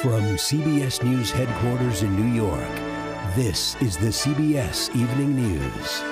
From CBS News headquarters in New York, this is the CBS Evening News.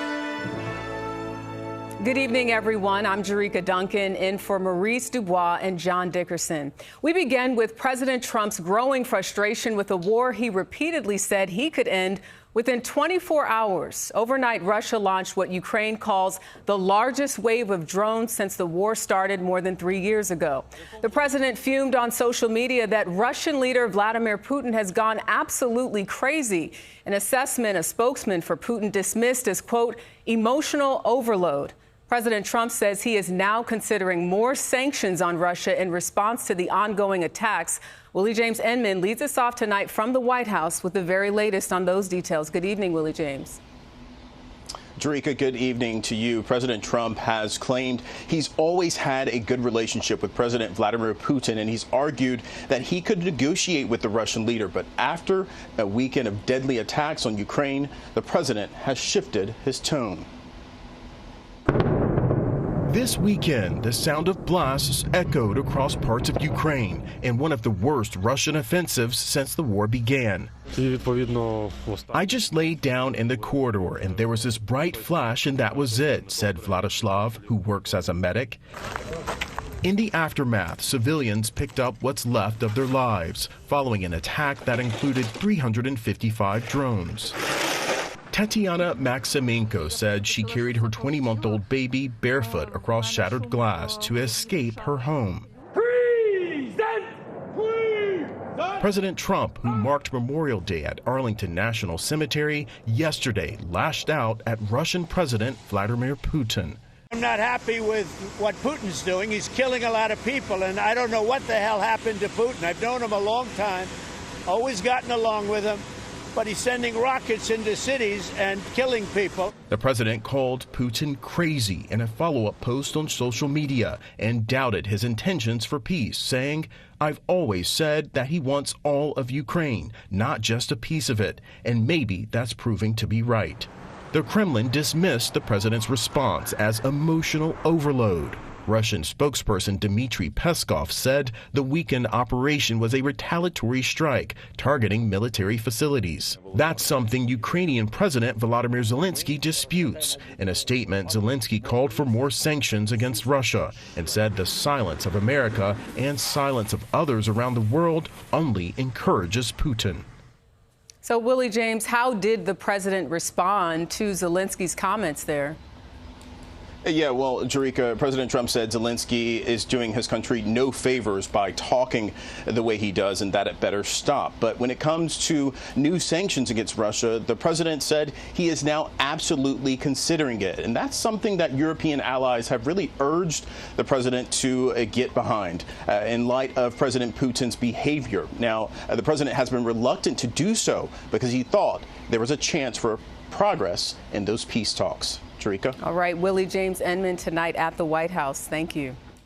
Good evening, everyone. I'm Jerika Duncan, in for Maurice Dubois and John Dickerson. We begin with President Trump's growing frustration with a war he repeatedly said he could end within 24 hours. Overnight, Russia launched what Ukraine calls the largest wave of drones since the war started more than 3 years ago. The president fumed on social media that Russian leader Vladimir Putin has gone absolutely crazy, an assessment a spokesman for Putin dismissed as, quote, emotional overload. President Trump says he is now considering more sanctions on Russia in response to the ongoing attacks. Willie James Inman leads us off tonight from the White House with the very latest on those details. Good evening, Willie James. Jerika, good evening to you. President Trump has claimed he's always had a good relationship with President Vladimir Putin, and he's argued that he could negotiate with the Russian leader. But after a weekend of deadly attacks on Ukraine, the president has shifted his tone. This weekend, the sound of blasts echoed across parts of Ukraine in one of the worst Russian offensives since the war began. I just laid down in the corridor and there was this bright flash and that was it, said Vladislav, who works as a medic. In the aftermath, civilians picked up what's left of their lives following an attack that included 355 drones. Tatiana Maximenko said she carried her 20-month-old baby barefoot across shattered glass to escape her home. President Trump, who marked Memorial Day at Arlington National Cemetery yesterday, lashed out at Russian President Vladimir Putin. I'm not happy with what Putin's doing. He's killing a lot of people, and I don't know what the hell happened to Putin. I've known him a long time, always gotten along with him. But he's sending rockets into cities and killing people. The president called Putin crazy in a follow-up post on social media and doubted his intentions for peace, saying, I've always said that he wants all of Ukraine, not just a piece of it, and maybe that's proving to be right. The Kremlin dismissed the president's response as emotional overload. Russian spokesperson Dmitry Peskov said the weekend operation was a retaliatory strike targeting military facilities. That's something Ukrainian President Volodymyr Zelensky disputes. In a statement, Zelensky called for more sanctions against Russia and said the silence of America and silence of others around the world only encourages Putin. So, Willie James, how did the president respond to Zelensky's comments there? Yeah, well, Jerika, President Trump said Zelensky is doing his country no favors by talking the way he does and that it better stop. But when it comes to new sanctions against Russia, the president said he is now absolutely considering it. And that's something that European allies have really urged the president to get behind in light of President Putin's behavior. Now, the president has been reluctant to do so because he thought there was a chance for progress in those peace talks. Jerika. All right, Willie James Inman tonight at the White House. Thank you.